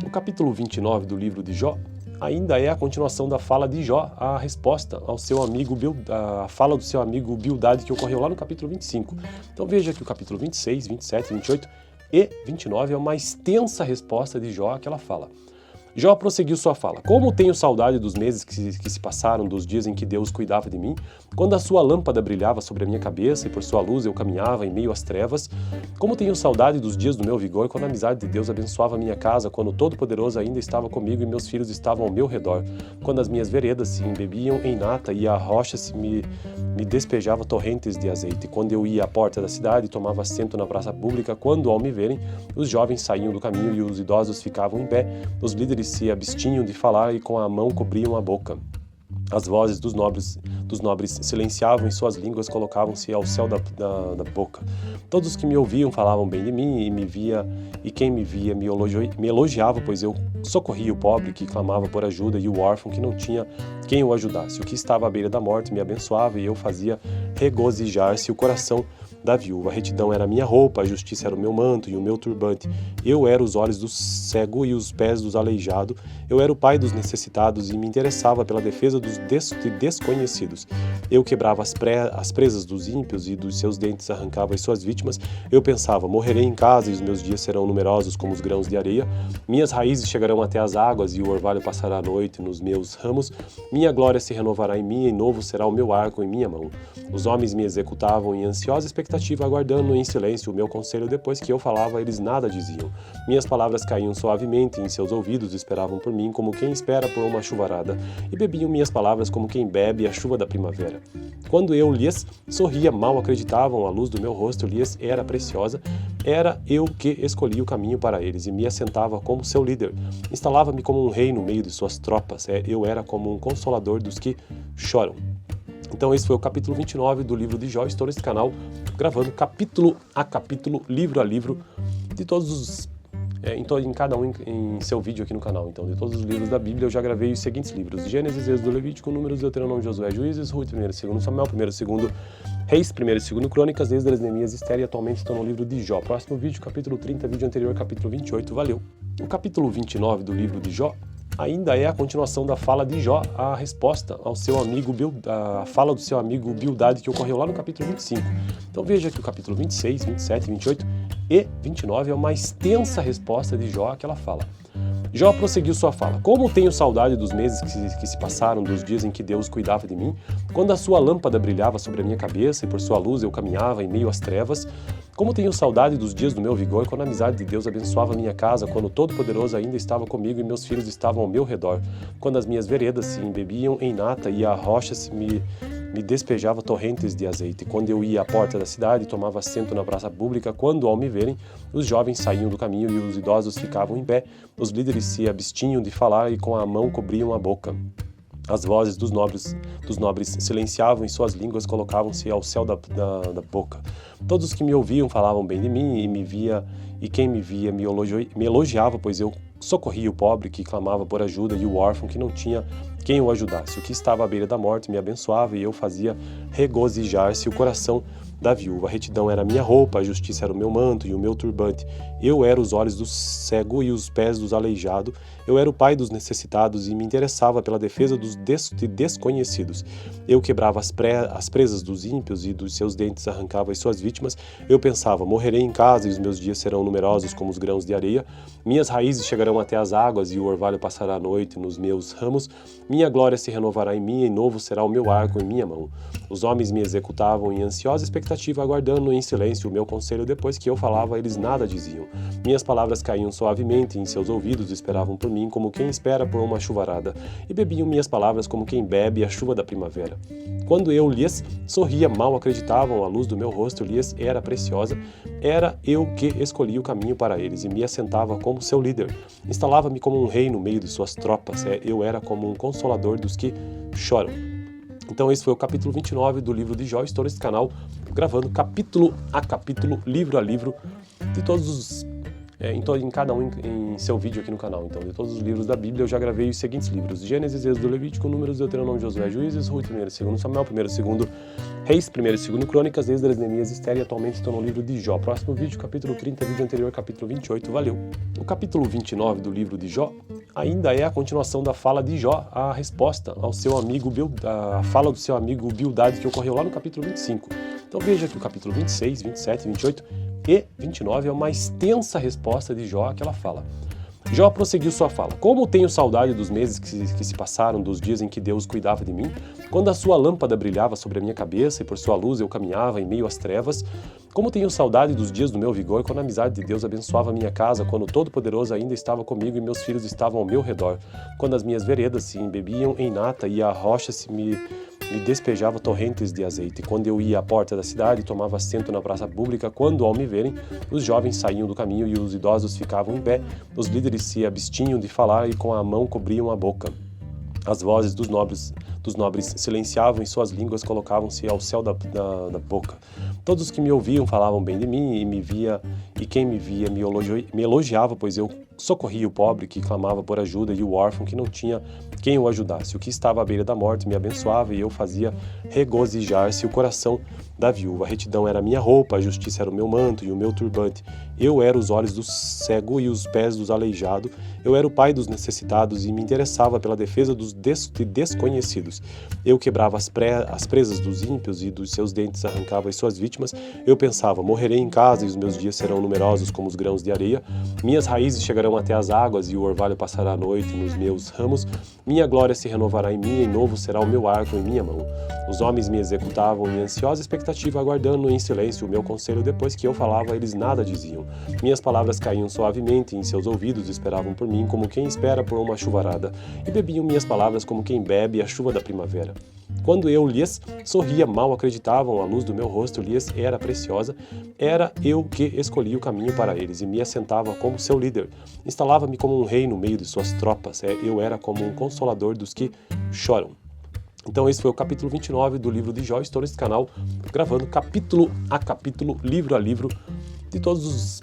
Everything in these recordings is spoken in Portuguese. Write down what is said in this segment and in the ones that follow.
O capítulo 29 do livro de Jó ainda é a continuação da fala de Jó, a resposta ao seu amigo, a fala do seu amigo Bildade, que ocorreu lá no capítulo 25. Então veja que o capítulo 26, 27, 28 e 29 é uma extensa resposta de Jó àquela fala. Jó prosseguiu sua fala. Como tenho saudade dos meses que se passaram, dos dias em que Deus cuidava de mim, quando a sua lâmpada brilhava sobre a minha cabeça e por sua luz eu caminhava em meio às trevas. Como tenho saudade dos dias do meu vigor, quando a amizade de Deus abençoava a minha casa, quando o Todo-Poderoso ainda estava comigo e meus filhos estavam ao meu redor, quando as minhas veredas se embebiam em nata e a rocha me despejava torrentes de azeite, quando eu ia à porta da cidade e tomava assento na praça pública, quando, ao me verem, os jovens saíam do caminho e os idosos ficavam em pé, os líderes se abstinham de falar e com a mão cobriam a boca. As vozes dos nobres silenciavam e suas línguas colocavam-se ao céu da boca. Todos os que me ouviam falavam bem de mim e quem me via me elogiava, pois eu socorria o pobre que clamava por ajuda e o órfão que não tinha quem o ajudasse. O que estava à beira da morte me abençoava e eu fazia regozijar-se o coração da viúva. A retidão era a minha roupa, a justiça era o meu manto e o meu turbante. Eu era os olhos do cego e os pés dos aleijados. Eu era o pai dos necessitados e me interessava pela defesa dos desconhecidos. Eu quebrava as presas dos ímpios e dos seus dentes arrancava as suas vítimas. Eu pensava, morrerei em casa e os meus dias serão numerosos como os grãos de areia. Minhas raízes chegarão até as águas e o orvalho passará a noite nos meus ramos. Minha glória se renovará em mim e novo será o meu arco em minha mão. Os homens me executavam em ansiosa expectativa, aguardando em silêncio o meu conselho. Depois que eu falava, eles nada diziam. Minhas palavras caíam suavemente em seus ouvidos, esperavam por mim como quem espera por uma chuvarada, e bebiam minhas palavras como quem bebe a chuva da primavera. Quando eu lhes sorria, mal acreditavam, a luz do meu rosto lhes era preciosa. Era eu que escolhi o caminho para eles e me assentava como seu líder. Instalava-me como um rei no meio de suas tropas. Eu era como um consolador dos que choram. Então esse foi o capítulo 29 do livro de Jó. Estou nesse canal gravando capítulo a capítulo, livro a livro, de todos os... em cada um em seu vídeo aqui no canal. Então, de todos os livros da Bíblia, eu já gravei os seguintes livros: Gênesis, Êxodo, Levítico, Números, Deuteronômio, Josué, Juízes, Ruth, 1º e 2º Samuel, 1º e 2º Reis, 1º e 2º Crônicas, Esdras, Neemias, Esther, e atualmente estou no livro de Jó. Próximo vídeo, capítulo 30, vídeo anterior, capítulo 28. Valeu! O capítulo 29 do livro de Jó ainda é a continuação da fala de Jó, a resposta ao seu amigo a fala do seu amigo Bildade, que ocorreu lá no capítulo 25. Então veja que o capítulo 26, 27, 28 e 29 é uma extensa resposta de Jó àquela fala. Jó prosseguiu sua fala. Como tenho saudade dos meses que se passaram, dos dias em que Deus cuidava de mim, quando a sua lâmpada brilhava sobre a minha cabeça e por sua luz eu caminhava em meio às trevas. Como tenho saudade dos dias do meu vigor, quando a amizade de Deus abençoava a minha casa, quando o Todo-Poderoso ainda estava comigo e meus filhos estavam ao meu redor, quando as minhas veredas se embebiam em nata e a rocha me despejava torrentes de azeite, quando eu ia à porta da cidade e tomava assento na praça pública, quando, ao me verem, os jovens saíam do caminho e os idosos ficavam em pé, os líderes se abstinham de falar e com a mão cobriam a boca. As vozes dos nobres silenciavam e suas línguas colocavam-se ao céu da boca. Todos os que me ouviam falavam bem de mim e quem me via me elogiava, pois eu socorria o pobre que clamava por ajuda e o órfão que não tinha quem o ajudasse. O que estava à beira da morte me abençoava e eu fazia regozijar-se o coração da viúva. A retidão era a minha roupa, a justiça era o meu manto e o meu turbante. Eu era os olhos do cego e os pés dos aleijados. Eu era o pai dos necessitados e me interessava pela defesa dos desconhecidos. Eu quebrava as presas dos ímpios e dos seus dentes arrancava as suas vítimas. Eu pensava, morrerei em casa e os meus dias serão numerosos como os grãos de areia. Minhas raízes chegarão até as águas e o orvalho passará a noite nos meus ramos. Minha glória se renovará em mim e novo será o meu arco em minha mão. Os homens me executavam em ansiosa expectativa, aguardando em silêncio o meu conselho. Depois que eu falava, eles nada diziam. Minhas palavras caíam suavemente em seus ouvidos, esperavam por mim como quem espera por uma chuvarada, e bebiam minhas palavras como quem bebe a chuva da primavera. Quando eu lhes sorria, mal acreditavam, a luz do meu rosto lhes era preciosa. Era eu que escolhi o caminho para eles e me assentava como seu líder. Instalava-me como um rei no meio de suas tropas. Eu era como um consolador dos que choram. Então esse foi o capítulo 29 do livro de Jó. Estou nesse canal gravando capítulo a capítulo, livro a livro, de todos os... em cada um em seu vídeo aqui no canal. Então, de todos os livros da Bíblia, eu já gravei os seguintes livros: Gênesis, Êxodo, Levítico, Números, Deuteronômio, Josué, Juízes, Ruth, 1º e 2º Samuel, 1º e 2º Reis, 1º e 2º Crônicas, Esdras, Neemias, Esther, e atualmente estou no livro de Jó. Próximo vídeo, capítulo 30, vídeo anterior, capítulo 28, valeu! O capítulo 29 do livro de Jó ainda é a continuação da fala de Jó, a resposta ao seu amigo a fala do seu amigo Bildade, que ocorreu lá no capítulo 25. Então veja que o capítulo 26, 27, 28 e 29 é uma extensa resposta de Jó àquela fala. Jó prosseguiu sua fala: Como tenho saudade dos meses que se passaram, dos dias em que Deus cuidava de mim, quando a sua lâmpada brilhava sobre a minha cabeça e por sua luz eu caminhava em meio às trevas. Como tenho saudade dos dias do meu vigor, quando a amizade de Deus abençoava a minha casa, quando o Todo-Poderoso ainda estava comigo e meus filhos estavam ao meu redor, quando as minhas veredas se embebiam em nata e a rocha me despejava torrentes de azeite. Quando eu ia à porta da cidade, tomava assento na praça pública, quando, ao me verem, os jovens saíam do caminho e os idosos ficavam em pé, os líderes se abstinham de falar e com a mão cobriam a boca. As vozes dos nobres silenciavam e suas línguas colocavam-se ao céu da boca. Todos os que me ouviam falavam bem de mim e quem me via me elogiava, pois eu socorria o pobre que clamava por ajuda e o órfão que não tinha quem o ajudasse. O que estava à beira da morte me abençoava e eu fazia regozijar-se o coração da viúva. A retidão era a minha roupa, a justiça era o meu manto e o meu turbante. Eu era os olhos do cego e os pés dos aleijados. Eu era o pai dos necessitados e me interessava pela defesa dos desconhecidos. Eu quebrava as presas dos ímpios e dos seus dentes arrancava as suas vítimas. Eu pensava: morrerei em casa e os meus dias serão numerosos como os grãos de areia. Minhas raízes chegarão até as águas e o orvalho passará a noite nos meus ramos. Minha glória se renovará em mim e novo será o meu arco em minha mão. Os homens me executavam em ansiosa expectativa, aguardando em silêncio o meu conselho. Depois que eu falava, eles nada diziam. Minhas palavras caíam suavemente em seus ouvidos, esperavam por mim como quem espera por uma chuvarada, e bebiam minhas palavras como quem bebe a chuva da primavera. Quando eu lhes sorria, mal acreditavam, a luz do meu rosto lhes era preciosa. Era eu que escolhia o caminho para eles e me assentava como seu líder. Instalava-me como um rei no meio de suas tropas. Eu era como um consolador dos que choram. Então esse foi o capítulo 29 do livro de Jó. Estou nesse canal gravando capítulo a capítulo, livro a livro, de todos os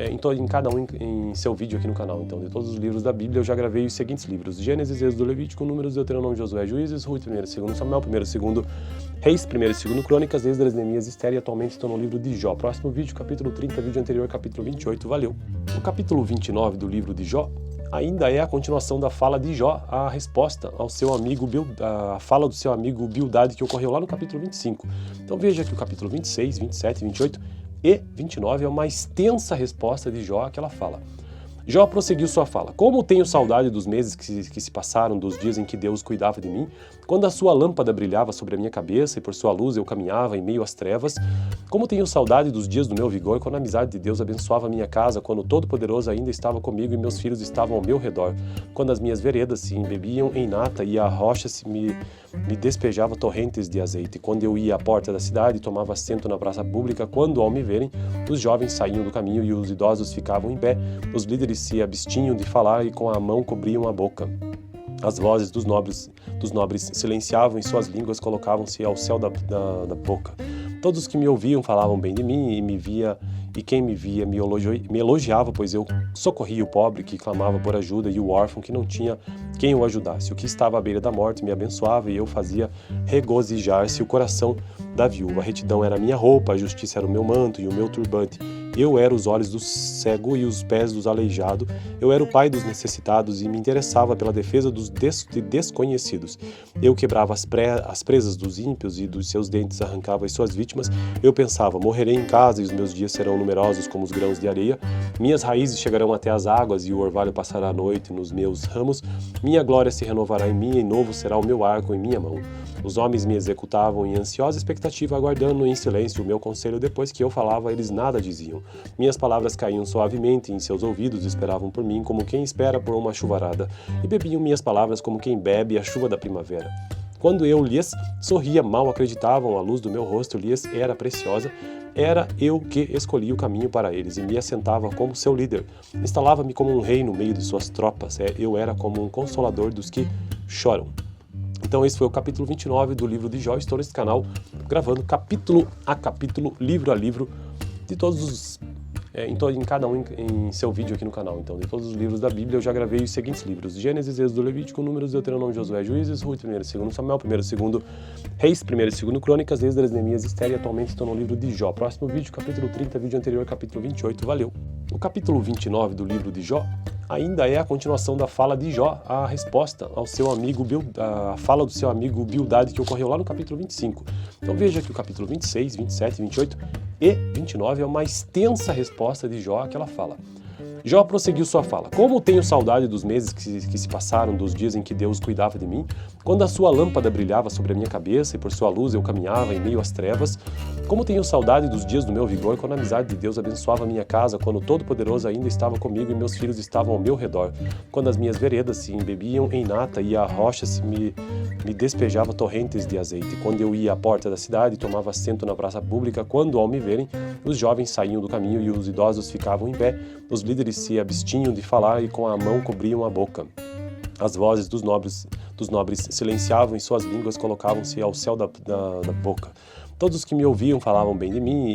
em cada um em seu vídeo aqui no canal. Então, de todos os livros da Bíblia, eu já gravei os seguintes livros: Gênesis, Êxodo, Levítico, Números, Deuteronômio, Josué, Juízes, Ruth, 1º e 2º Samuel, 1º e 2º Reis, 1º e 2º Crônicas, Esdras, Neemias, Esther, e atualmente estou no livro de Jó. Próximo vídeo, capítulo 30, vídeo anterior, capítulo 28, valeu! O capítulo 29 do livro de Jó ainda é a continuação da fala de Jó, a resposta ao seu amigo a fala do seu amigo Bildade, que ocorreu lá no capítulo 25. Então veja que o capítulo 26, 27, 28 e 29 é uma extensa resposta de Jó àquela fala. Jó prosseguiu sua fala: Como tenho saudade dos meses que se passaram, dos dias em que Deus cuidava de mim, quando a sua lâmpada brilhava sobre a minha cabeça e por sua luz eu caminhava em meio às trevas. Como tenho saudade dos dias do meu vigor, quando a amizade de Deus abençoava a minha casa, quando o Todo-Poderoso ainda estava comigo e meus filhos estavam ao meu redor, quando as minhas veredas se embebiam em nata e a rocha me despejava torrentes de azeite. Quando eu ia à porta da cidade, tomava assento na praça pública, quando, ao me verem, os jovens saíam do caminho e os idosos ficavam em pé, os líderes se abstinham de falar e com a mão cobriam a boca. As vozes dos nobres silenciavam e suas línguas colocavam-se ao céu da boca. Todos os que me ouviam falavam bem de mim e quem me via me elogiava, pois eu socorria o pobre que clamava por ajuda e o órfão que não tinha quem o ajudasse. O que estava à beira da morte me abençoava e eu fazia regozijar-se o coração da viúva. A retidão era a minha roupa, a justiça era o meu manto e o meu turbante. Eu era os olhos do cego e os pés dos aleijados. Eu era o pai dos necessitados e me interessava pela defesa dos desconhecidos. Eu quebrava as presas dos ímpios e dos seus dentes arrancava as suas vítimas. Eu pensava: morrerei em casa e os meus dias serão numerosos como os grãos de areia. Minhas raízes chegarão até as águas e o orvalho passará a noite nos meus ramos. Minha glória se renovará em mim e novo será o meu arco em minha mão. Os homens me executavam em ansiosa expectativa, aguardando em silêncio o meu conselho. Depois que eu falava, eles nada diziam. Minhas palavras caíam suavemente em seus ouvidos, esperavam por mim como quem espera por uma chuvarada, e bebiam minhas palavras como quem bebe a chuva da primavera. Quando eu lhes sorria, mal acreditavam, a luz do meu rosto lhes era preciosa. Era eu que escolhia o caminho para eles e me assentava como seu líder. Instalava-me como um rei no meio de suas tropas. Eu era como um consolador dos que choram. Então esse foi o capítulo 29 do livro de Jó. Estou nesse canal gravando capítulo a capítulo, livro a livro, de todos os em cada um em seu vídeo aqui no canal. Então, de todos os livros da Bíblia, eu já gravei os seguintes livros: Gênesis, Êxodo, Levítico, Números, Deuteronômio, Josué, Juízes, Ruth, 1º e 2º Samuel, 1º e 2º Reis, 1º e 2º Crônicas, Esdras, Neemias, Esther, e atualmente estou no livro de Jó. Próximo vídeo, capítulo 30, vídeo anterior, capítulo 28. Valeu! O capítulo 29 do livro de Jó ainda é a continuação da fala de Jó, a resposta ao seu amigo a fala do seu amigo Bildade, que ocorreu lá no capítulo 25. Então veja que o capítulo 26, 27, 28 e 29 é uma extensa resposta de Jó àquela fala. Jó prosseguiu sua fala: Como tenho saudade dos meses que se passaram, dos dias em que Deus cuidava de mim, quando a sua lâmpada brilhava sobre a minha cabeça e por sua luz eu caminhava em meio às trevas. Como tenho saudade dos dias do meu vigor, quando a amizade de Deus abençoava a minha casa, quando o Todo-Poderoso ainda estava comigo e meus filhos estavam ao meu redor, quando as minhas veredas se embebiam em nata e a rocha me despejava torrentes de azeite, quando eu ia à porta da cidade e tomava assento na praça pública, quando, ao me verem, os jovens saíam do caminho e os idosos ficavam em pé, os líderes se abstinham de falar e com a mão cobriam a boca. As vozes dos nobres silenciavam e suas línguas colocavam-se ao céu da boca. Todos os que me ouviam falavam bem de mim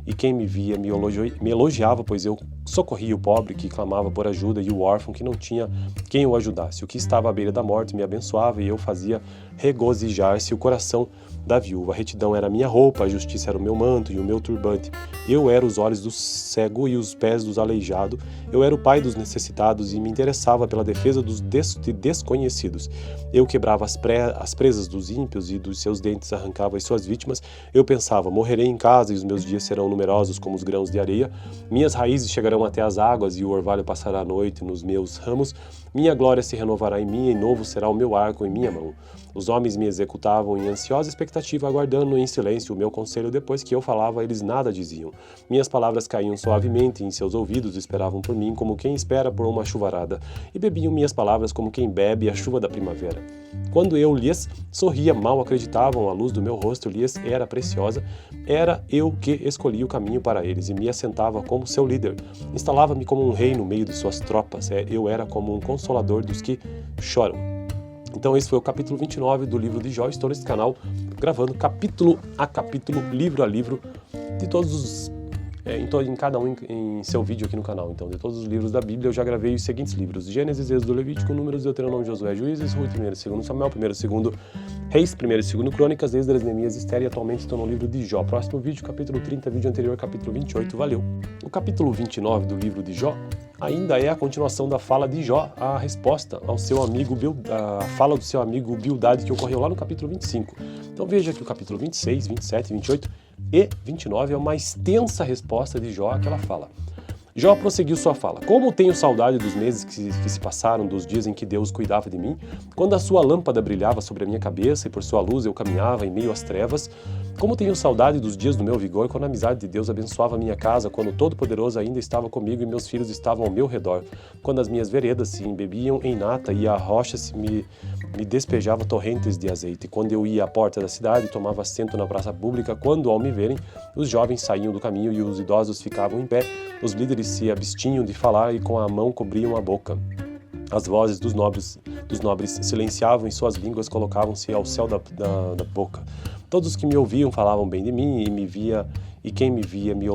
e quem me via me elogiava, pois eu socorria o pobre que clamava por ajuda e o órfão que não tinha quem o ajudasse. O que estava à beira da morte me abençoava e eu fazia regozijar-se o coração da viúva. A retidão era a minha roupa, a justiça era o meu manto e o meu turbante. Eu era os olhos do cego e os pés dos aleijados. Eu era o pai dos necessitados e me interessava pela defesa dos desconhecidos. Eu quebrava as presas dos ímpios e dos seus dentes arrancava as suas vítimas. Eu pensava: morrerei em casa e os meus dias serão numerosos como os grãos de areia. Minhas raízes chegarão até as águas e o orvalho passará a noite nos meus ramos. Minha glória se renovará em mim e novo será o meu arco em minha mão. Os homens me executavam em ansiosa expectativa, aguardando em silêncio o meu conselho. Depois que eu falava, eles nada diziam. Minhas palavras caíam suavemente em seus ouvidos, esperavam por mim como quem espera por uma chuvarada, e bebiam minhas palavras como quem bebe a chuva da primavera. Quando eu lhes sorria, mal acreditavam, a luz do meu rosto lhes era preciosa. Era eu que escolhia o caminho para eles e me assentava como seu líder. Instalava-me como um rei no meio de suas tropas. Eu era como um consolador dos que choram. Então esse foi o capítulo 29 do livro de Jó. Estou nesse canal gravando capítulo a capítulo, livro a livro, de todos os em cada um em seu vídeo aqui no canal. Então, de todos os livros da Bíblia, eu já gravei os seguintes livros: Gênesis, Êxodo, Levítico, Números, Deuteronômio, Josué, Juízes, Ruth, 1º e 2º Samuel, 1º e 2º Reis, 1º e 2º Crônicas, Esdras, Neemias, Esther, e atualmente estou no livro de Jó. Próximo vídeo, capítulo 30, vídeo anterior, capítulo 28. Valeu! O capítulo 29 do livro de Jó ainda é a continuação da fala de Jó, a resposta ao seu amigo a fala do seu amigo Bildade, que ocorreu lá no capítulo 25. Então veja que o capítulo 26, 27, 28 e 29 é uma extensa resposta de Jó àquela fala. Jó prosseguiu sua fala: Como tenho saudade dos meses que se passaram, dos dias em que Deus cuidava de mim, quando a sua lâmpada brilhava sobre a minha cabeça e por sua luz eu caminhava em meio às trevas. Como tenho saudade dos dias do meu vigor, quando a amizade de Deus abençoava a minha casa, quando o Todo-Poderoso ainda estava comigo e meus filhos estavam ao meu redor, quando as minhas veredas se embebiam em nata e a rocha me despejava torrentes de azeite, quando eu ia à porta da cidade e tomava assento na praça pública, quando, ao me verem, os jovens saíam do caminho e os idosos ficavam em pé, os líderes se abstinham de falar e com a mão cobriam a boca. As vozes dos nobres silenciavam e suas línguas colocavam-se ao céu da boca. Todos os que me ouviam falavam bem de mim e quem me via me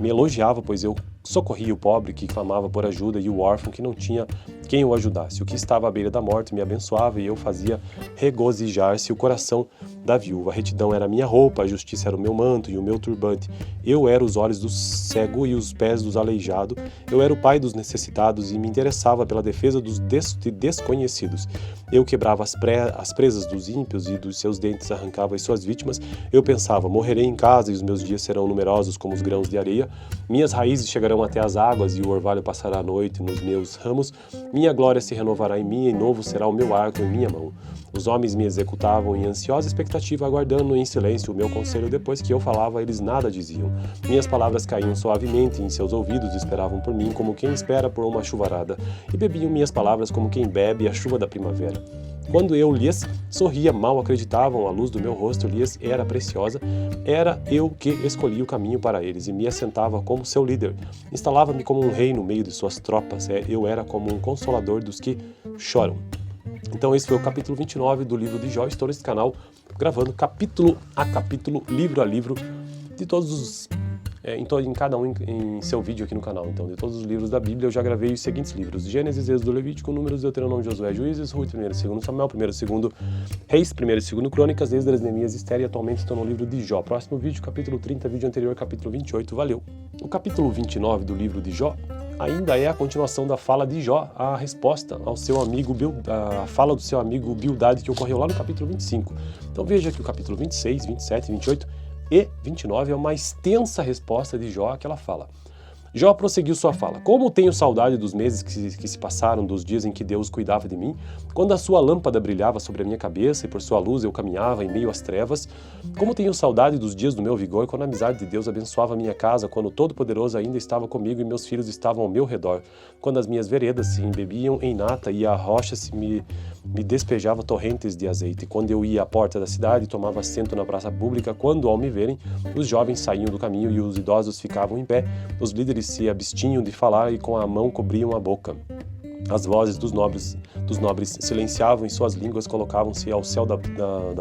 elogiava, pois eu socorria o pobre que clamava por ajuda e o órfão que não tinha quem o ajudasse. O que estava à beira da morte me abençoava e eu fazia regozijar-se o coração da viúva. A retidão era a minha roupa, a justiça era o meu manto e o meu turbante. Eu era os olhos do cego e os pés dos aleijados. Eu era o pai dos necessitados e me interessava pela defesa dos desconhecidos. Eu quebrava as presas dos ímpios e dos seus dentes arrancava as suas vítimas. Eu pensava: morrerei em casa e os meus dias serão numerosos como os grãos de areia. Minhas raízes chegarão até as águas e o orvalho passará a noite nos meus ramos. Minha glória se renovará em mim e novo será o meu arco em minha mão. Os homens me executavam em ansiosa expectativa, aguardando em silêncio o meu conselho. Depois que eu falava, eles nada diziam. Minhas palavras caíam suavemente em seus ouvidos, esperavam por mim como quem espera por uma chuvarada, e bebiam minhas palavras como quem bebe a chuva da primavera. Quando eu lhes sorria, mal acreditavam, a luz do meu rosto lhes era preciosa. Era eu que escolhia o caminho para eles e me assentava como seu líder. Instalava-me como um rei no meio de suas tropas. Eu era como um consolador dos que choram. Então esse foi o capítulo 29 do livro de Jó. Estou nesse canal gravando capítulo a capítulo, livro a livro, de todos os em cada um em seu vídeo aqui no canal. Então, de todos os livros da Bíblia, eu já gravei os seguintes livros: Gênesis, Êxodo, Levítico, Números, Deuteronômio, Josué, Juízes, Ruth, 1º e 2º Samuel, 1º e 2º Reis, 1º e 2º Crônicas, Esdras, Neemias, Esther, e atualmente estou no livro de Jó. Próximo vídeo, capítulo 30, vídeo anterior, capítulo 28, valeu! O capítulo 29 do livro de Jó ainda é a continuação da fala de Jó, a resposta ao seu amigo a fala do seu amigo Bildade, que ocorreu lá no capítulo 25. Então veja que o capítulo 26, 27, 28 e 29 é uma extensa resposta de Jó àquela fala. Jó prosseguiu sua fala: Como tenho saudade dos meses que se passaram, dos dias em que Deus cuidava de mim, quando a sua lâmpada brilhava sobre a minha cabeça e por sua luz eu caminhava em meio às trevas. Como tenho saudade dos dias do meu vigor, quando a amizade de Deus abençoava a minha casa, quando o Todo-Poderoso ainda estava comigo e meus filhos estavam ao meu redor, quando as minhas veredas se embebiam em nata e a rocha me despejava torrentes de azeite. Quando eu ia à porta da cidade e tomava assento na praça pública, quando, ao me verem, os jovens saíam do caminho e os idosos ficavam em pé, os líderes se abstinham de falar e com a mão cobriam a boca. As vozes dos nobres silenciavam e suas línguas colocavam-se ao céu da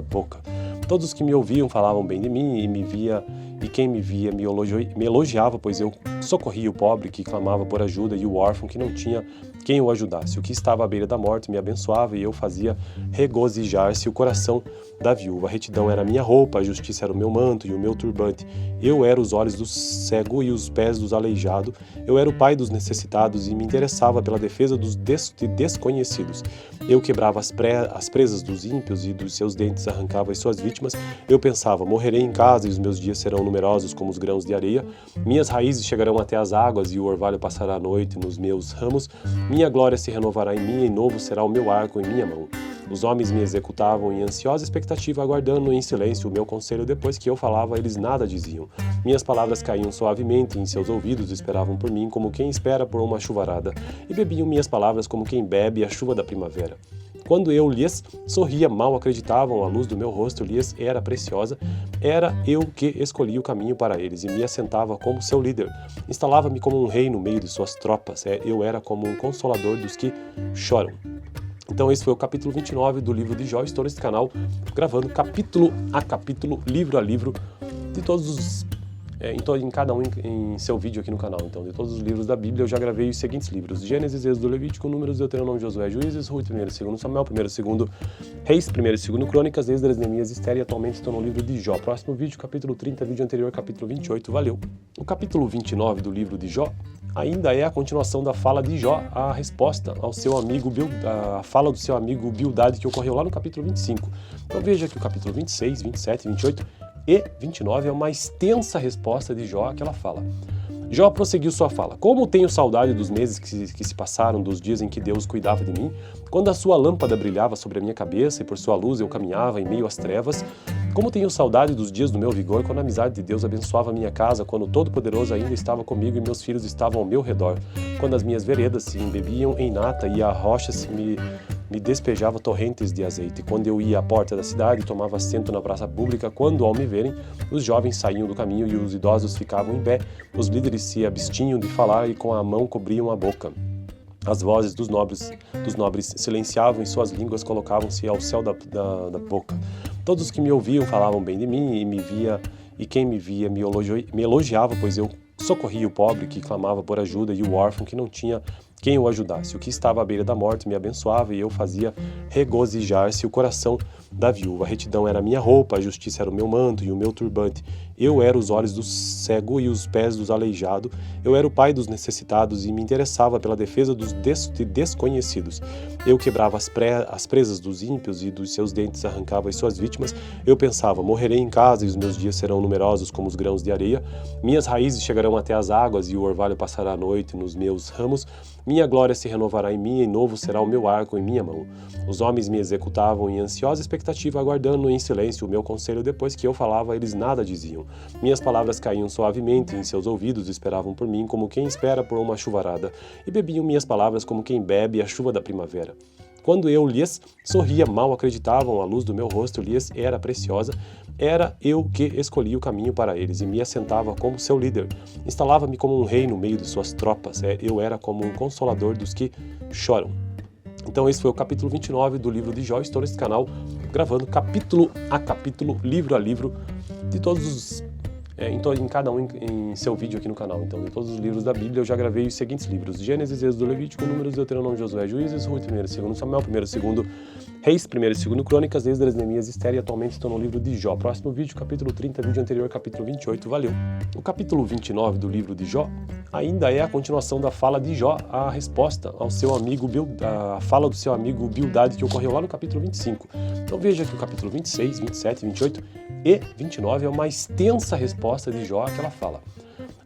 boca. Todos os que me ouviam falavam bem de mim e quem me via me elogiava, pois eu socorria o pobre que clamava por ajuda e o órfão que não tinha quem o ajudasse. O que estava à beira da morte me abençoava e eu fazia regozijar-se o coração da viúva. A retidão era a minha roupa, a justiça era o meu manto e o meu turbante. Eu era os olhos do cego e os pés dos aleijados. Eu era o pai dos necessitados e me interessava pela defesa dos desconhecidos. Eu quebrava as presas dos ímpios e dos seus dentes arrancava as suas vítimas. Eu pensava: morrerei em casa e os meus dias serão numerosos como os grãos de areia. Minhas raízes chegarão até as águas e o orvalho passará a noite nos meus ramos. Minha glória se renovará em mim e novo será o meu arco em minha mão. Os homens me executavam em ansiosa expectativa, aguardando em silêncio o meu conselho. Depois que eu falava, eles nada diziam. Minhas palavras caíam suavemente em seus ouvidos, esperavam por mim como quem espera por uma chuvarada, e bebiam minhas palavras como quem bebe a chuva da primavera. Quando eu lhes sorria, mal acreditavam, a luz do meu rosto lhes era preciosa. Era eu que escolhia o caminho para eles e me assentava como seu líder. Instalava-me como um rei no meio de suas tropas. Eu era como um consolador dos que choram. Então esse foi o capítulo 29 do livro de Jó. Estou nesse canal gravando capítulo a capítulo, livro a livro, de todos os em cada um em seu vídeo aqui no canal. Então, de todos os livros da Bíblia, eu já gravei os seguintes livros: Gênesis, Êxodo, Levítico, Números, Deuteronômio, Josué, Juízes, Ruth, 1º e 2º Samuel, 1º e 2º Reis, 1º e 2º Crônicas, Esdras, Neemias, Esther, e atualmente estou no livro de Jó. Próximo vídeo, capítulo 30, vídeo anterior, capítulo 28, valeu! O capítulo 29 do livro de Jó ainda é a continuação da fala de Jó, a resposta ao seu amigo a fala do seu amigo Bildade, que ocorreu lá no capítulo 25. Então veja que o capítulo 26, 27, 28 e 29 é uma extensa resposta de Jó àquela fala. Jó prosseguiu sua fala: Como tenho saudade dos meses que se passaram, dos dias em que Deus cuidava de mim, quando a sua lâmpada brilhava sobre a minha cabeça e por sua luz eu caminhava em meio às trevas. Como tenho saudade dos dias do meu vigor, quando a amizade de Deus abençoava a minha casa, quando o Todo-Poderoso ainda estava comigo e meus filhos estavam ao meu redor, quando as minhas veredas se embebiam em nata e a rocha me despejava torrentes de azeite. Quando eu ia à porta da cidade e tomava assento na praça pública, quando, ao me verem, os jovens saíam do caminho e os idosos ficavam em pé, os líderes se abstinham de falar e com a mão cobriam a boca. As vozes dos nobres silenciavam e suas línguas colocavam-se ao céu da boca. Todos os que me ouviam falavam bem de mim e quem me via me elogiava, pois eu socorria o pobre que clamava por ajuda e o órfão que não tinha quem o ajudasse. O que estava à beira da morte me abençoava e eu fazia regozijar-se o coração da viúva. A retidão era a minha roupa, a justiça era o meu manto e o meu turbante. Eu era os olhos do cego e os pés dos aleijados. Eu era o pai dos necessitados e me interessava pela defesa dos desconhecidos. Eu quebrava as presas dos ímpios e dos seus dentes arrancava as suas vítimas. Eu pensava: morrerei em casa e os meus dias serão numerosos como os grãos de areia. Minhas raízes chegarão até as águas e o orvalho passará a noite nos meus ramos. Minha glória se renovará em mim e novo será o meu arco em minha mão. Os homens me executavam em ansiosa expectativa, aguardando em silêncio o meu conselho. Depois que eu falava, eles nada diziam. Minhas palavras caíam suavemente em seus ouvidos, esperavam por mim como quem espera por uma chuvarada, e bebiam minhas palavras como quem bebe a chuva da primavera. Quando eu lhes sorria, mal acreditavam, a luz do meu rosto lhes era preciosa. Era eu que escolhia o caminho para eles e me assentava como seu líder. Instalava-me como um rei no meio de suas tropas. Eu era como um consolador dos que choram. Então esse foi o capítulo 29 do livro de Jó. Estou nesse canal gravando capítulo a capítulo, livro a livro, de todos os em cada um em seu vídeo aqui no canal. Então, de todos os livros da Bíblia, eu já gravei os seguintes livros: Gênesis, Êxodo, Levítico, Números, Deuteronômio, Josué, Juízes, Ruth, 1º e 2º Samuel, 1º e 2º Reis, 1º e 2º Crônicas, Esdras, Neemias, Esther, e atualmente estou no livro de Jó. Próximo vídeo, capítulo 30, vídeo anterior, capítulo 28, valeu! O capítulo 29 do livro de Jó ainda é a continuação da fala de Jó, a resposta ao seu amigo, a fala do seu amigo Bildade, que ocorreu lá no capítulo 25. Então veja que o capítulo 26, 27, 28 e 29 é uma extensa resposta de Jó àquela fala.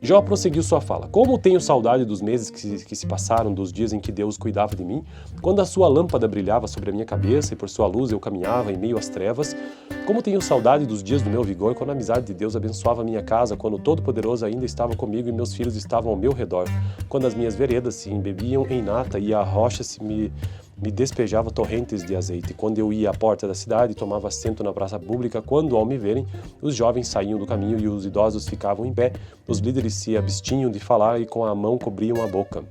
Jó prosseguiu sua fala: Como tenho saudade dos meses que se passaram, dos dias em que Deus cuidava de mim, quando a sua lâmpada brilhava sobre a minha cabeça e por sua luz eu caminhava em meio às trevas. Como tenho saudade dos dias do meu vigor, quando a amizade de Deus abençoava a minha casa, quando o Todo-Poderoso ainda estava comigo e meus filhos estavam ao meu redor, quando as minhas veredas se embebiam em nata e a rocha me despejava torrentes de azeite. Quando eu ia à porta da cidade e tomava assento na praça pública, quando, ao me verem, os jovens saíam do caminho e os idosos ficavam em pé, os líderes se abstinham de falar e com a mão cobriam a boca.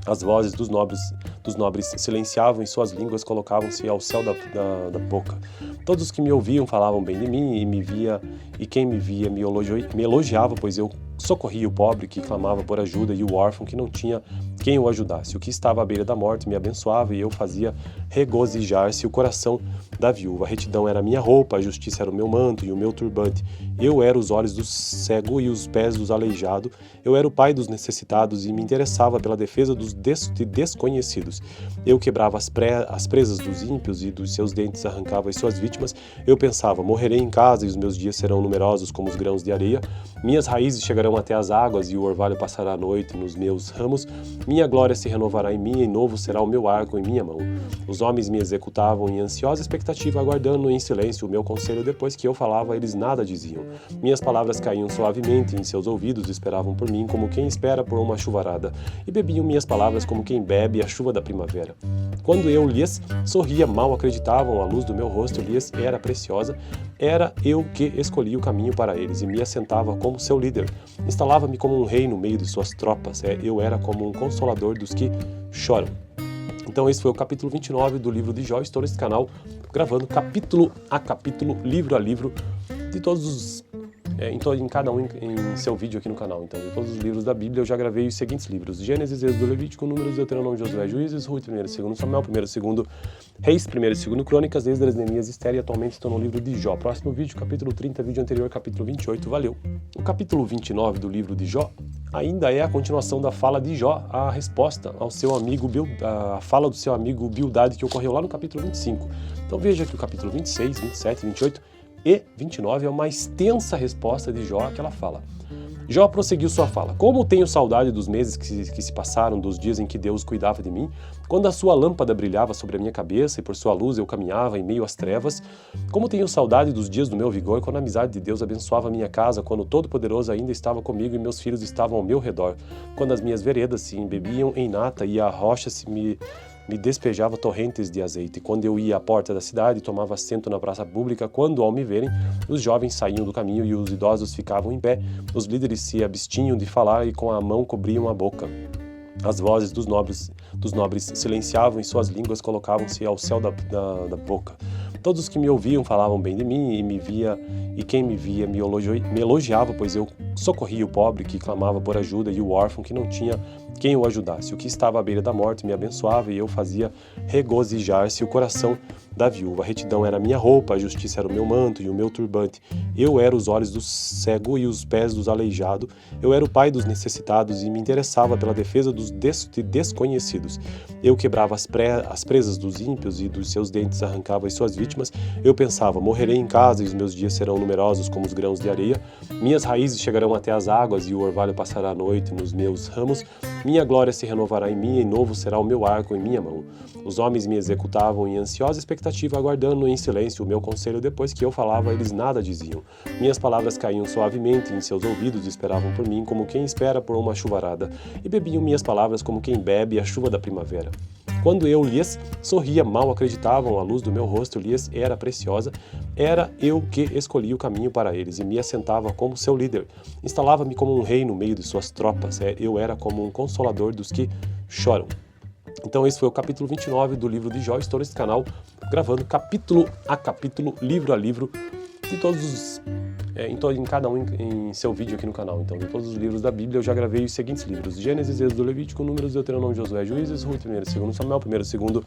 As vozes dos nobres silenciavam e suas línguas colocavam-se ao céu da boca. Todos os que me ouviam falavam bem de mim e quem me via me elogiava, pois eu socorria o pobre que clamava por ajuda e o órfão que não tinha quem o ajudasse. O que estava à beira da morte me abençoava e eu fazia regozijar-se o coração da viúva. A retidão era a minha roupa, a justiça era o meu manto e o meu turbante. Eu era os olhos do cego e os pés dos aleijados. Eu era o pai dos necessitados e me interessava pela defesa dos desconhecidos. Eu quebrava as presas dos ímpios e dos seus dentes arrancava as suas vítimas. Eu pensava: morrerei em casa e os meus dias serão numerosos como os grãos de areia. Minhas raízes chegarão até as águas e o orvalho passará a noite nos meus ramos. Minha glória se renovará em mim e novo será o meu arco em minha mão. Os homens me executavam em ansiosa expectativa, aguardando em silêncio o meu conselho. Depois que eu falava, eles nada diziam. Minhas palavras caíam suavemente em seus ouvidos, esperavam por mim como quem espera por uma chuvarada, e bebiam minhas palavras como quem bebe a chuva da primavera. Quando eu lhes sorria, mal acreditavam, a luz do meu rosto lhes era preciosa. Era eu que escolhia o caminho para eles e me assentava como seu líder. Instalava-me como um rei no meio de suas tropas. Eu era como um consolador dos que choram. Então esse foi o capítulo 29 do livro de Jó. Estou nesse canal gravando capítulo a capítulo, livro a livro, de todos os em cada um em seu vídeo aqui no canal. Então, de todos os livros da Bíblia, eu já gravei os seguintes livros: Gênesis, Êxodo, Levítico, Números, Deuteronômio, Josué, Juízes, Ruth, 1º e 2º Samuel, 1º e 2º Reis, 1º e 2º Crônicas, Esdras, Neemias, Esther, e atualmente estou no livro de Jó. Próximo vídeo, capítulo 30, vídeo anterior, capítulo 28, valeu! O capítulo 29 do livro de Jó ainda é a continuação da fala de Jó, a resposta ao seu amigo a fala do seu amigo Bildade, que ocorreu lá no capítulo 25. Então veja que o capítulo 26, 27, 28 e 29 é uma extensa resposta de Jó àquela fala. Jó prosseguiu sua fala: Como tenho saudade dos meses que se passaram, dos dias em que Deus cuidava de mim, quando a sua lâmpada brilhava sobre a minha cabeça e por sua luz eu caminhava em meio às trevas. Como tenho saudade dos dias do meu vigor, quando a amizade de Deus abençoava a minha casa, quando o Todo-Poderoso ainda estava comigo e meus filhos estavam ao meu redor, quando as minhas veredas se embebiam em nata e a rocha me despejava torrentes de azeite. Quando eu ia à porta da cidade e tomava assento na praça pública, quando, ao me verem, os jovens saíam do caminho e os idosos ficavam em pé, os líderes se abstinham de falar e com a mão cobriam a boca. As vozes dos nobres silenciavam e suas línguas colocavam-se ao céu da boca. Todos os que me ouviam falavam bem de mim e quem me via me elogiava, pois eu socorria o pobre que clamava por ajuda e o órfão que não tinha quem o ajudasse. O que estava à beira da morte me abençoava e eu fazia regozijar-se o coração da viúva. A retidão era a minha roupa, a justiça era o meu manto e o meu turbante. Eu era os olhos do cego e os pés dos aleijados. Eu era o pai dos necessitados e me interessava pela defesa dos desconhecidos. Eu quebrava as presas dos ímpios e dos seus dentes arrancava as suas vítimas. Eu pensava: morrerei em casa e os meus dias serão numerosos como os grãos de areia. Minhas raízes chegarão até as águas e o orvalho passará a noite nos meus ramos. Minha glória se renovará em mim e novo será o meu arco em minha mão. Os homens me executavam em ansiosa expectativa, aguardando em silêncio o meu conselho. Depois que eu falava, eles nada diziam. Minhas palavras caíam suavemente em seus ouvidos, esperavam por mim como quem espera por uma chuvarada, e bebiam minhas palavras como quem bebe a chuva da primavera. Quando eu lhes sorria, mal acreditavam, a luz do meu rosto lhes era preciosa. Era eu que escolhia o caminho para eles e me assentava como seu líder. Instalava-me como um rei no meio de suas tropas. Eu era como um consolador dos que choram. Então esse foi o capítulo 29 do livro de Jó. Estou nesse canal gravando capítulo a capítulo, livro a livro, de todos os em cada um em seu vídeo aqui no canal. Então, de todos os livros da Bíblia, eu já gravei os seguintes livros: Gênesis, Êxodo, Levítico, Números, Deuteronômio, Josué, Juízes, Ruth, 1º e 2º Samuel, 1º e 2º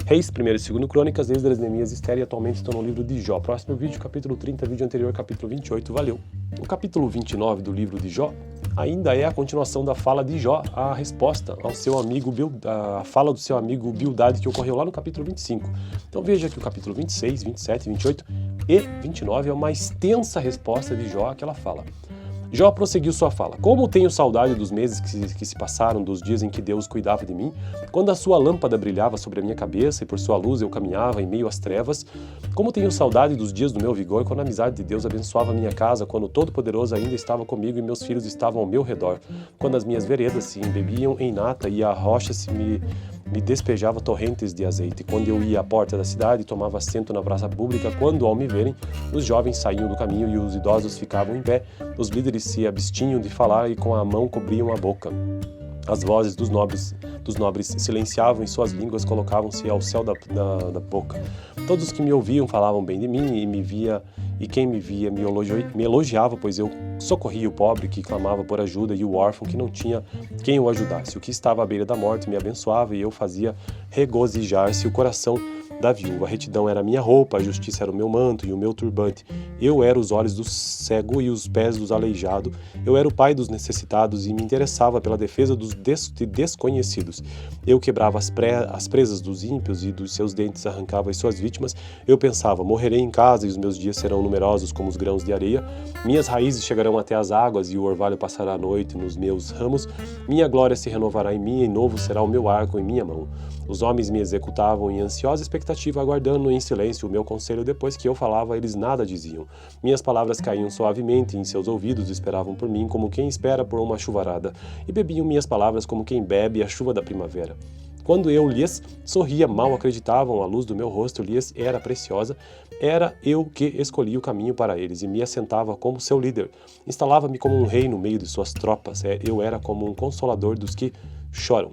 Reis, 1º e 2º Crônicas, Esdras, Neemias, Esther, e atualmente estou no livro de Jó. Próximo vídeo, capítulo 30, vídeo anterior, capítulo 28, valeu! O capítulo 29 do livro de Jó ainda é a continuação da fala de Jó, a resposta ao seu amigo a fala do seu amigo Bildade, que ocorreu lá no capítulo 25. Então veja que o capítulo 26, 27, 28 e 29 é uma extensa resposta de Jó àquela fala. Jó prosseguiu sua fala: Como tenho saudade dos meses que se passaram, dos dias em que Deus cuidava de mim, quando a sua lâmpada brilhava sobre a minha cabeça e por sua luz eu caminhava em meio às trevas. Como tenho saudade dos dias do meu vigor, quando a amizade de Deus abençoava a minha casa, quando o Todo-Poderoso ainda estava comigo e meus filhos estavam ao meu redor, quando as minhas veredas se embebiam em nata e a rocha me despejava torrentes de azeite. Quando eu ia à porta da cidade e tomava assento na praça pública, quando, ao me verem, os jovens saíam do caminho e os idosos ficavam em pé, os líderes se abstinham de falar e com a mão cobriam a boca. As vozes dos nobres silenciavam e suas línguas colocavam-se ao céu da boca. Todos os que me ouviam falavam bem de mim e quem me via me elogiava, pois eu socorria o pobre que clamava por ajuda e o órfão que não tinha quem o ajudasse. O que estava à beira da morte me abençoava e eu fazia regozijar-se o coração da viúva. A retidão era a minha roupa, a justiça era o meu manto e o meu turbante. Eu era os olhos do cego e os pés dos aleijados. Eu era o pai dos necessitados e me interessava pela defesa dos desconhecidos. Eu quebrava as presas dos ímpios e dos seus dentes arrancava as suas vítimas. Eu pensava: morrerei em casa e os meus dias serão numerosos como os grãos de areia. Minhas raízes chegarão até as águas e o orvalho passará a noite nos meus ramos. Minha glória se renovará em mim e novo será o meu arco em minha mão. Os homens me executavam em ansiosa expectativa, aguardando em silêncio o meu conselho. Depois que eu falava, eles nada diziam. Minhas palavras caíam suavemente em seus ouvidos, esperavam por mim como quem espera por uma chuvarada, e bebiam minhas palavras como quem bebe a chuva da primavera. Quando eu lhes sorria, mal acreditavam, a luz do meu rosto lhes era preciosa. Era eu que escolhia o caminho para eles e me assentava como seu líder. Instalava-me como um rei no meio de suas tropas. Eu era como um consolador dos que choram.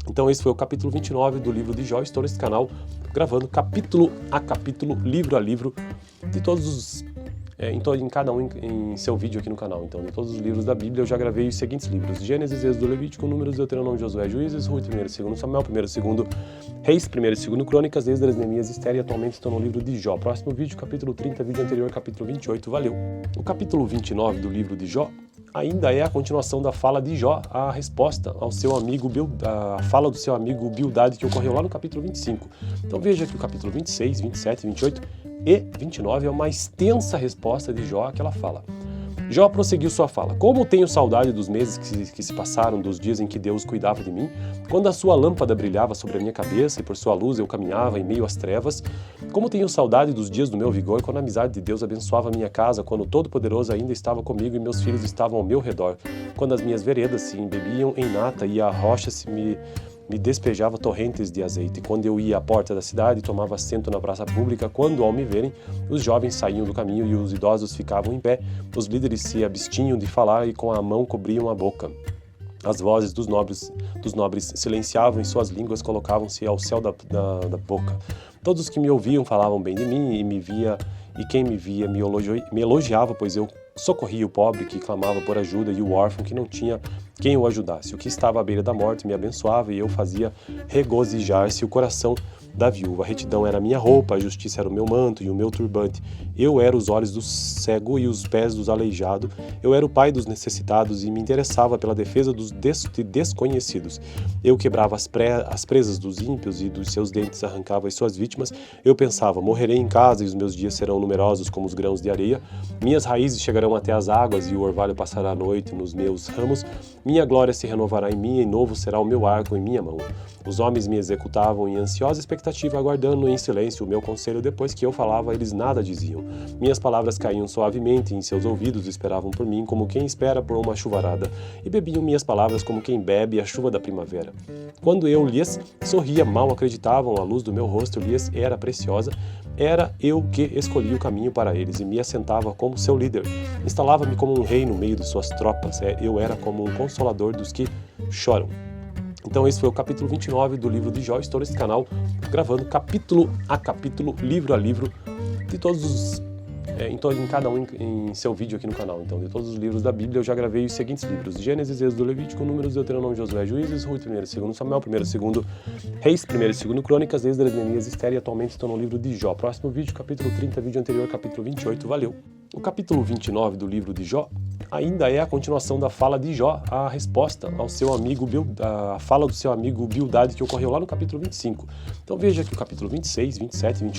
Então esse foi o capítulo 29 do livro de Jó. Estou nesse canal gravando capítulo a capítulo, livro a livro, de todos os em cada um em seu vídeo aqui no canal. Então, de todos os livros da Bíblia, eu já gravei os seguintes livros: Gênesis, Êxodo, Levítico, Números, Deuteronômio, Josué, Juízes, Ruth, 1º e 2º Samuel, 1º e 2º Reis, 1º e 2º Crônicas, Esdras, Neemias, Esther, e atualmente estou no livro de Jó. Próximo vídeo, capítulo 30, vídeo anterior, capítulo 28, valeu! O capítulo 29 do livro de Jó ainda é a continuação da fala de Jó, a resposta ao seu amigo a fala do seu amigo Bildade, que ocorreu lá no capítulo 25. Então veja que o capítulo 26, 27, 28 e 29 é uma extensa resposta de Jó àquela fala. Jó prosseguiu sua fala: Como tenho saudade dos meses que se passaram, dos dias em que Deus cuidava de mim, quando a sua lâmpada brilhava sobre a minha cabeça e por sua luz eu caminhava em meio às trevas. Como tenho saudade dos dias do meu vigor, quando a amizade de Deus abençoava a minha casa, quando o Todo-Poderoso ainda estava comigo e meus filhos estavam ao meu redor, quando as minhas veredas se embebiam em nata e a rocha me despejava torrentes de azeite. Quando eu ia à porta da cidade e tomava assento na praça pública, quando, ao me verem, os jovens saíam do caminho e os idosos ficavam em pé, os líderes se abstinham de falar e com a mão cobriam a boca. As vozes dos nobres silenciavam e suas línguas colocavam-se ao céu da boca. Todos os que me ouviam falavam bem de mim e quem me via me elogiava, pois eu socorria o pobre que clamava por ajuda e o órfão que não tinha quem o ajudasse. O que estava à beira da morte me abençoava e eu fazia regozijar-se o coração da viúva. A retidão era a minha roupa, a justiça era o meu manto e o meu turbante. Eu era os olhos do cego e os pés dos aleijados. Eu era o pai dos necessitados e me interessava pela defesa dos desconhecidos. Eu quebrava as presas dos ímpios e dos seus dentes arrancava as suas vítimas. Eu pensava: morrerei em casa e os meus dias serão numerosos como os grãos de areia. Minhas raízes chegarão até as águas e o orvalho passará a noite nos meus ramos. Minha glória se renovará em mim e novo será o meu arco em minha mão. Os homens me executavam em ansiosa expectativa, aguardando em silêncio o meu conselho. Depois que eu falava, eles nada diziam. Minhas palavras caíam suavemente em seus ouvidos, esperavam por mim como quem espera por uma chuvarada, e bebiam minhas palavras como quem bebe a chuva da primavera. Quando eu lhes sorria, mal acreditavam, a luz do meu rosto lhes era preciosa. Era eu que escolhia o caminho para eles e me assentava como seu líder. Instalava-me como um rei no meio de suas tropas. Eu era como um consolador dos que choram. Então esse foi o capítulo 29 do livro de Jó. Estou nesse canal gravando capítulo a capítulo, livro a livro, de todos os em cada um em seu vídeo aqui no canal. Então, de todos os livros da Bíblia, eu já gravei os seguintes livros: Gênesis, Êxodo, Levítico, Números, Deuteronômio, Josué, Juízes, Ruth, 1º e 2º Samuel, 1º e 2º Reis, 1º e 2º Crônicas, Esdras, Neemias, Esther, e atualmente estou no livro de Jó. Próximo vídeo, capítulo 30, vídeo anterior, capítulo 28. Valeu! O capítulo 29 do livro de Jó ainda é a continuação da fala de Jó, a resposta ao seu amigo, a fala do seu amigo Bildade, que ocorreu lá no capítulo 25. Então veja que o capítulo 26, 27, 28